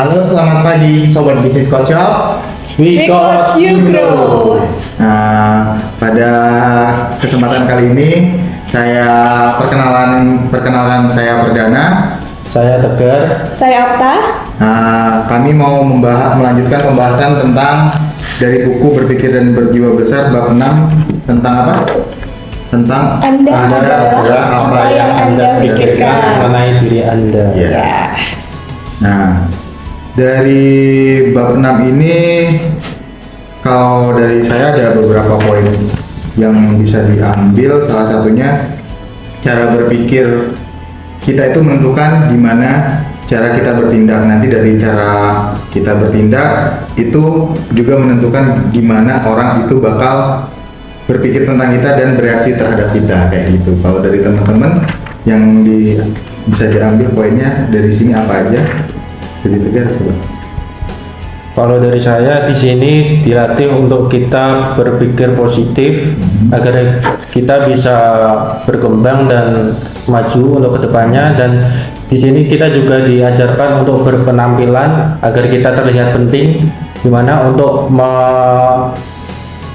Halo, selamat pagi Sobat Bisnis Coach Shop. We got you grow. Nah, pada kesempatan kali ini saya perkenalkan saya Perdana. Saya Tegar. Saya Okta. Nah, kami mau melanjutkan pembahasan tentang dari buku Berpikir dan Berjiwa Besar bab 6 tentang apa? Tentang Anda Adalah apa yang Anda pikirkan mengenai diri Anda. Ya. Nah, dari bab 6 ini kalau dari saya ada beberapa poin yang bisa diambil. Salah satunya cara berpikir kita itu menentukan gimana cara kita bertindak. Nanti dari cara kita bertindak itu juga menentukan gimana orang itu bakal berpikir tentang kita dan bereaksi terhadap kita, kayak gitu. Kalau dari teman-teman yang bisa diambil poinnya dari sini apa aja? Jadi Tegar coba. Kalau dari saya di sini dilatih untuk kita berpikir positif agar kita bisa berkembang dan maju untuk kedepannya, dan di sini kita juga diajarkan untuk berpenampilan agar kita terlihat penting, dimana untuk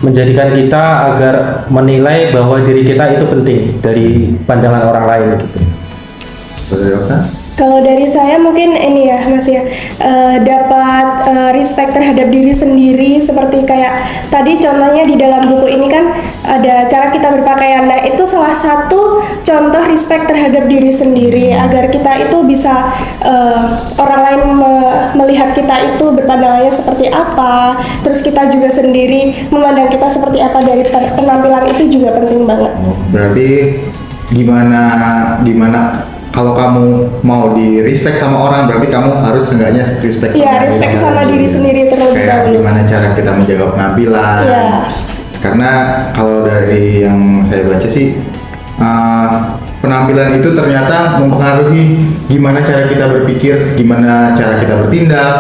menjadikan kita agar menilai bahwa diri kita itu penting dari pandangan orang lain gitu. Kalau dari saya mungkin ini ya Mas ya, dapat respect terhadap diri sendiri, seperti kayak tadi contohnya di dalam buku ini kan ada cara kita berpakaian. Nah itu salah satu contoh respect terhadap diri sendiri agar kita itu bisa orang lain melihat kita itu berpandangannya seperti apa, terus kita juga sendiri memandang kita seperti apa dari penampilan itu juga penting banget. Berarti gimana kalau kamu mau di respect sama orang, berarti kamu harus seenggaknya respect sama Iya, respect sama diri sendiri terlebih kayak dahulu. gimana cara kita menjaga penampilan. Iya. Karena kalau dari yang saya baca sih, penampilan itu ternyata mempengaruhi gimana cara kita berpikir, gimana cara kita bertindak.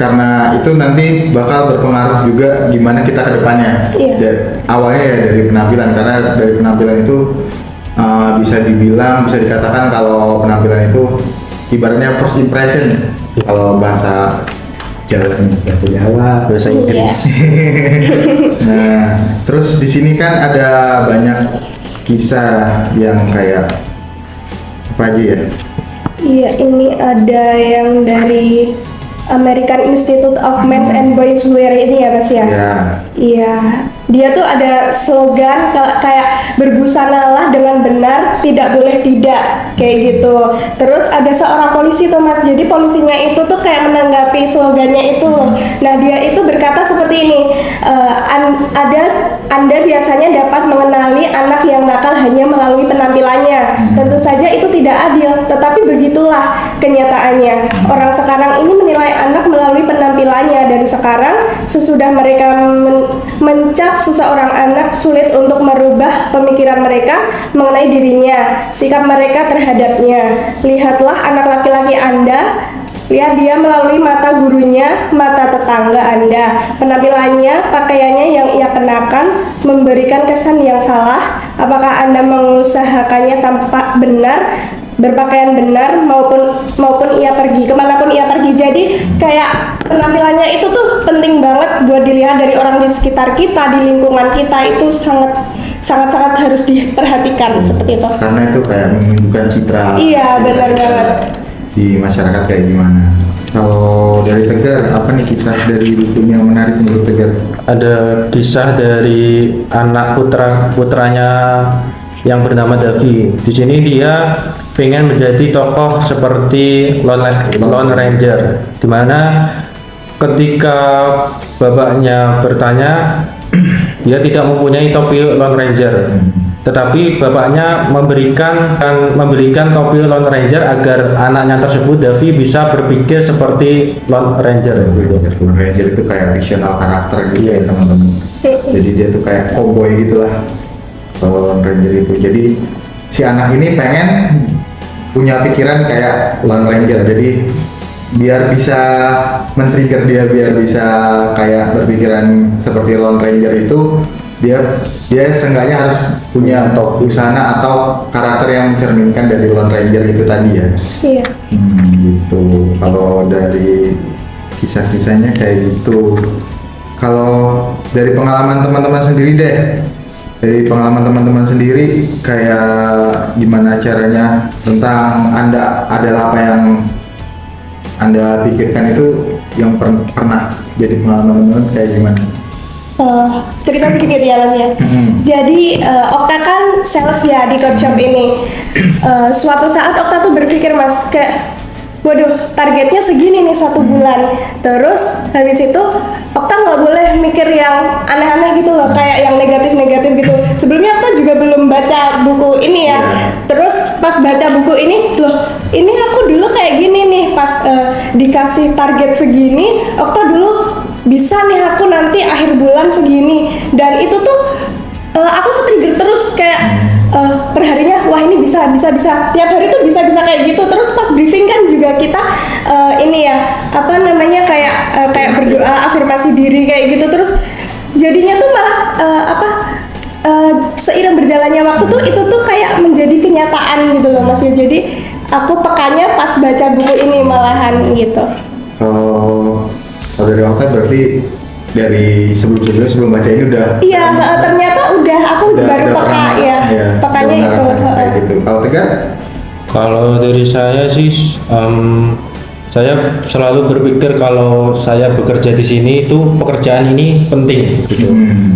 Karena itu nanti bakal berpengaruh juga gimana kita ke depannya. Iya. Awalnya ya dari penampilan, karena dari penampilan itu bisa dikatakan kalau penampilan itu ibaratnya first impression kalau bahasa Jawa, Bahasa Inggris. Nah, terus di sini kan ada banyak kisah yang kayak apa aja ya? Iya, ini ada yang dari American Institute of Men's and Boys Wear ini ya Mas ya? Ya. Iya, dia tuh ada slogan kayak berbusanalah dengan benar, tidak boleh tidak, kayak gitu. Terus ada seorang polisi tuh Mas, jadi polisinya itu tuh kayak menanggapi slogannya itu. Nah dia itu berkata seperti ini, Anda biasanya dapat mengenali anak yang nakal hanya melalui penampilannya. Tentu saja itu tidak adil, tetapi begitulah kenyataannya. Orang sekarang ini menilai anak melalui penampilannya, dan sekarang sesudah mereka mencap seseorang anak, sulit untuk merubah pemikiran mereka mengenai dirinya, sikap mereka terhadapnya. Lihatlah anak laki-laki Anda, lihat dia melalui mata gurunya, mata tetangga Anda. Penampilannya, pakaiannya yang ia kenakan memberikan kesan yang salah. Apakah Anda mengusahakannya tampak benar, berpakaian benar, maupun ia pergi kemanapun ia pergi. Jadi kayak penampilannya itu tuh penting banget buat dilihat dari orang di sekitar kita, di lingkungan kita, itu sangat harus diperhatikan seperti itu. Karena itu kayak menunjukkan citra. Iya, benar kita banget. Di masyarakat kayak gimana? Kalau dari Tegar, apa nih kisah dari buku yang menarik menurut Tegar? Ada kisah dari anak putranya yang bernama Davi. Di sini dia pengen menjadi tokoh seperti Lone Ranger, dimana ketika bapaknya bertanya, dia tidak mempunyai topi Lone Ranger, tetapi bapaknya memberikan topi Lone Ranger agar anaknya tersebut, Davi, bisa berpikir seperti Lone Ranger. Lone Ranger itu kayak fictional karakter gitu ya teman-teman. Jadi dia tuh kayak cowboy gitulah kalau Lone Ranger itu. Jadi si anak ini pengen punya pikiran kayak Lone Ranger, jadi biar bisa men-trigger dia, biar bisa kayak berpikiran seperti Lone Ranger itu, dia dia seenggaknya harus punya busana atau karakter yang mencerminkan dari Lone Ranger itu tadi ya. Iya. Gitu. Kalau dari kisah-kisahnya kayak gitu. Kalau dari pengalaman teman-teman sendiri deh, dari pengalaman teman-teman sendiri kayak gimana caranya tentang Anda adalah apa yang Anda pikirkan itu yang pernah jadi pengalaman teman-teman kayak gimana? Cerita sedikit ya Mas ya. Jadi Okta kan sales ya di coffee shop ini. Suatu saat Okta tuh berpikir Mas kayak, waduh targetnya segini nih 1 bulan. Terus habis itu Okta nggak boleh mikir yang aneh-aneh gitu loh, kayak yang negatif-negatif gitu. Sebelumnya Okta juga belum baca buku ini ya. Terus pas baca buku ini, loh ini aku dulu kayak gini nih, pas dikasih target segini, Okta dulu bisa nih aku nanti akhir bulan segini. Dan itu tuh aku trigger terus kayak perharinya, wah ini bisa tiap hari tuh bisa kayak gitu. Terus pas briefing kan juga kita ini ya apa namanya kayak berdoa afirmasi diri kayak gitu. Terus jadinya tuh malah seiring berjalannya waktu tuh itu tuh kayak menjadi kenyataan gitu loh Mas. Jadi aku pekanya pas baca buku ini malahan gitu. Kalau dari Okta berarti dari sebelum baca ini udah. Iya, ternyata aku baru peka ya. Pekanya itu. Kayak gitu. Kalau Tegar? Kalau dari saya sih, saya selalu berpikir kalau saya bekerja di sini itu pekerjaan ini penting gitu.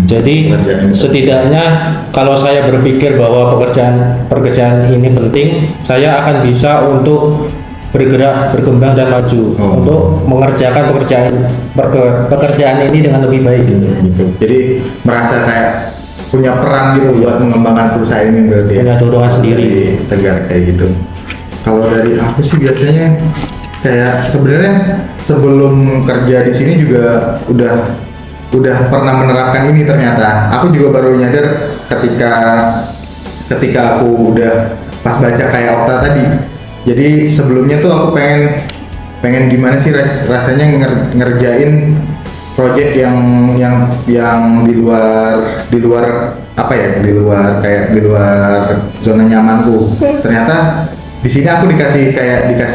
Jadi setidaknya kalau saya berpikir bahwa pekerjaan ini penting, saya akan bisa untuk bergerak, berkembang dan maju untuk mengerjakan pekerjaan ini dengan lebih baik gitu. Jadi merasa kayak punya peran gitu buat mengembangkan perusahaan ini berarti. Punya dorongan sendiri. Dari Tegar kayak gitu. Kalau dari aku sih biasanya kayak sebenarnya sebelum kerja di sini juga udah pernah menerapkan ini ternyata. Aku juga baru nyadar ketika aku udah pas baca kayak Okta tadi. Jadi sebelumnya tuh aku pengen gimana sih rasanya ngerjain project yang di luar apa ya, di luar zona nyamanku. Ternyata di sini aku dikasih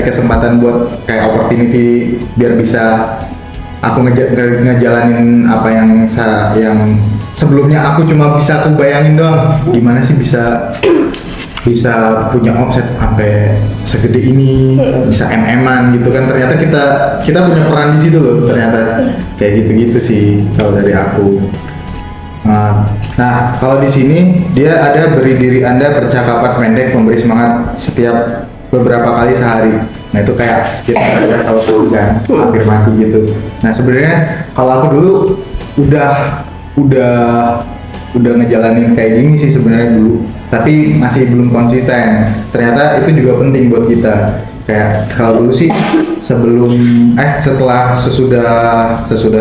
kesempatan buat kayak opportunity biar bisa aku ngejalanin apa yang sebelumnya aku cuma bisa aku bayangin doang. Gimana sih bisa punya omset sampai segede ini, bisa MM-an gitu kan. Ternyata kita punya peran di situ loh ternyata. Kayak gitu-gitu sih kalau dari aku. Nah, kalau di sini dia ada beri diri Anda percakapan pendek memberi semangat setiap beberapa kali sehari. Nah, itu kayak kita ada tahu kan afirmasi gitu. Nah, sebenarnya kalau aku dulu udah ngejalanin kayak gini sih sebenarnya dulu, tapi masih belum konsisten. Ternyata itu juga penting buat kita. Kayak kalau dulu sih sesudah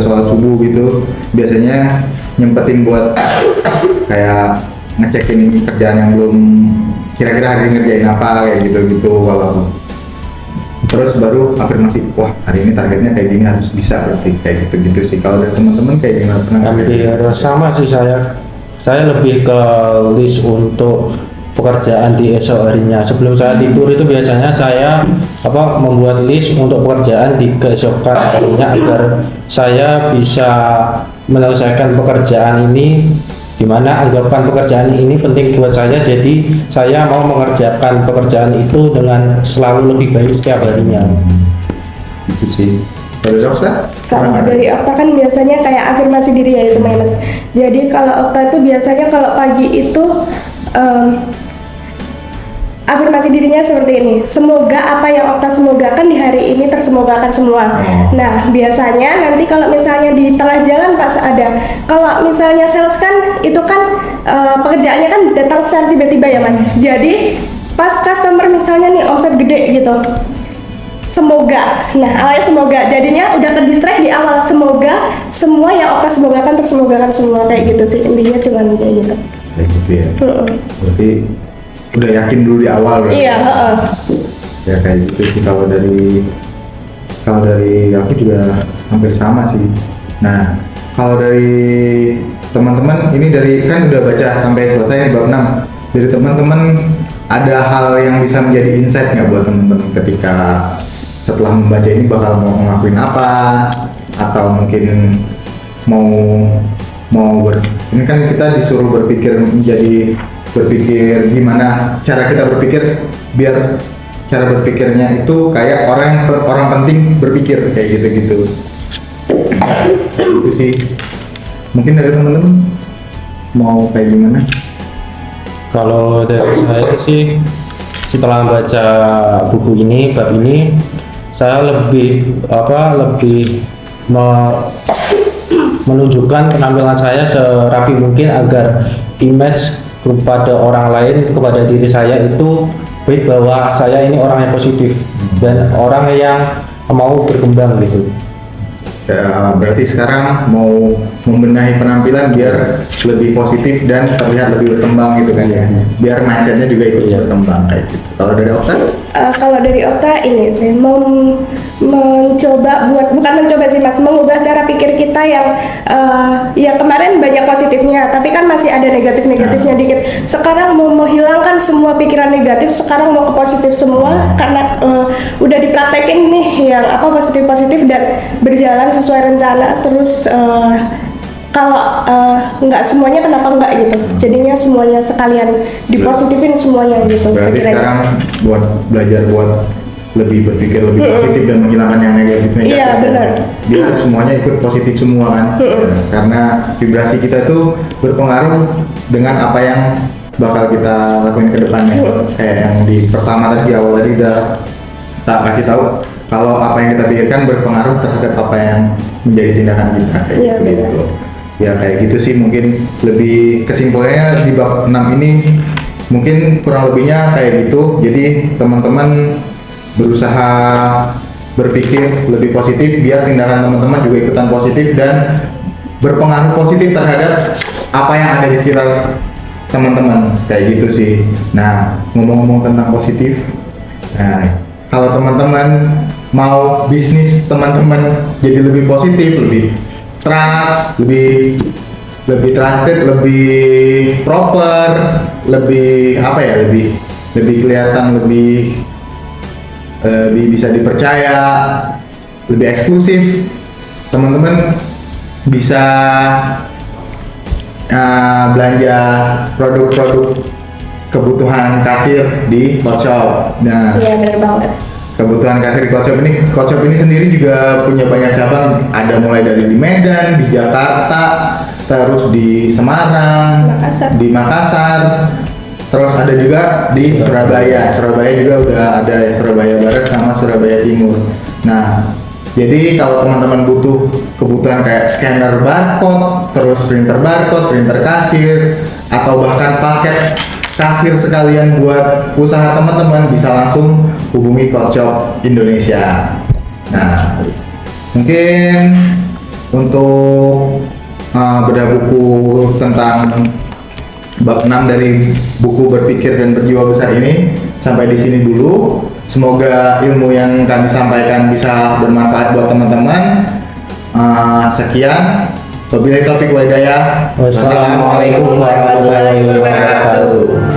sholat subuh gitu biasanya nyempetin buat kayak ngecekin kerjaan yang belum, kira-kira hari ini ngerjain apa kayak gitu kalau terus baru afirmasi, wah hari ini targetnya kayak gini harus bisa, berarti kayak gitu sih. Kalau dari teman-teman kayak gimana? Sama sih saya lebih ke list untuk pekerjaan di esok harinya. Sebelum saya tidur itu biasanya saya membuat list untuk pekerjaan di keesokan harinya agar saya bisa menyelesaikan pekerjaan ini, di mana anggapan pekerjaan ini penting buat saya. Jadi saya mau mengerjakan pekerjaan itu dengan selalu lebih baik setiap harinya. Itu sih. Dari Okta? Kalau dari Okta kan biasanya kayak afirmasi diri ya itu Mas. Jadi kalau Okta itu biasanya kalau pagi itu afirmasi dirinya seperti ini. Semoga apa yang Okta semogakan di hari ini tersemogakan semua. Nah, biasanya nanti kalau misalnya di tengah jalan pas ada, kalau misalnya sales kan itu kan pekerjaannya kan datang secara tiba-tiba ya Mas. Jadi pas customer misalnya nih omset gede gitu, semoga, nah awalnya semoga, jadinya udah ke-distract di awal. Semoga semua yang Okta semogakan tersemogakan semua, kayak gitu sih intinya, cuman kayak gitu. Kayak gitu ya. Berarti udah yakin dulu di awal berarti. Iya. Ya kayak gitu sih. Kalau dari aku juga hampir sama sih. Nah, kalau dari teman-teman ini dari kan udah baca sampai selesai nih bab 6. Dari teman-teman ada hal yang bisa menjadi insight nggak buat teman-teman ketika setelah membaca ini bakal mau ngelakuin apa, atau mungkin mau ini kan kita disuruh berpikir gimana cara kita berpikir biar cara berpikirnya itu kayak orang penting berpikir kayak gitu-gitu. Itu sih. Mungkin dari teman-teman mau kayak gimana? Kalau dari saya sih setelah baca buku ini, bab ini, saya lebih menunjukkan penampilan saya serapi mungkin agar image kepada orang lain, kepada diri saya itu baik, bahwa saya ini orang yang positif dan orang yang mau berkembang gitu. Ya, berarti sekarang mau membenahi penampilan biar lebih positif dan terlihat lebih berkembang gitu kan ya. Biar mindsetnya juga ikut berkembang kayak gitu. Kalau dari Okta? Kalau dari Okta ini sih mengubah cara pikir kita yang kemarin banyak positifnya, tapi kan masih ada negatifnya dikit. Sekarang mau menghilangkan semua pikiran negatif, sekarang mau ke positif semua karena udah dipraktekin nih yang positif dan berjalan sesuai rencana. Terus kalau nggak semuanya, kenapa nggak gitu? Jadinya semuanya sekalian dipositifin semuanya gitu. Berarti sekarang buat belajar buat lebih berpikir lebih positif dan menghilangkan yang negatif. Iya benar. Biar semuanya ikut positif semua kan. Karena vibrasi kita itu berpengaruh dengan apa yang bakal kita lakuin ke depannya. Kayak yang di pertama tadi, di awal tadi udah tak kasih tahu kalau apa yang kita pikirkan berpengaruh terhadap apa yang menjadi tindakan kita kayak gitu. Ya kayak gitu sih, mungkin lebih kesimpulannya di bab 6 ini mungkin kurang lebihnya kayak gitu. Jadi teman-teman berusaha berpikir lebih positif biar tindakan teman-teman juga ikutan positif dan berpengaruh positif terhadap apa yang ada di sekitar teman-teman kayak gitu sih. Nah, ngomong-ngomong tentang positif, nah kalau teman-teman mau bisnis teman-teman jadi lebih positif, lebih trust, lebih trusted, lebih proper, lebih lebih kelihatan, lebih bisa dipercaya, lebih eksklusif, teman-teman bisa belanja produk-produk kebutuhan kasir di Coldshop. Nah, iya benar banget. Kebutuhan kasir di Coldshop ini sendiri juga punya banyak cabang. Ada mulai dari di Medan, di Jakarta, terus di Semarang, di Makassar. Terus ada juga di Surabaya. Surabaya juga udah ada, Surabaya Barat sama Surabaya Timur. Nah, jadi kalau teman-teman butuh kebutuhan kayak scanner barcode, terus printer barcode, printer kasir, atau bahkan paket kasir sekalian buat usaha teman-teman, bisa langsung hubungi Coldshop Indonesia. Nah, mungkin untuk bedah buku tentang bab 6 dari buku Berpikir dan Berjiwa Besar ini sampai di sini dulu. Semoga ilmu yang kami sampaikan bisa bermanfaat buat teman-teman. Sekian. Wabillahi taufiq wal hidayah. Wassalamualaikum warahmatullahi wabarakatuh.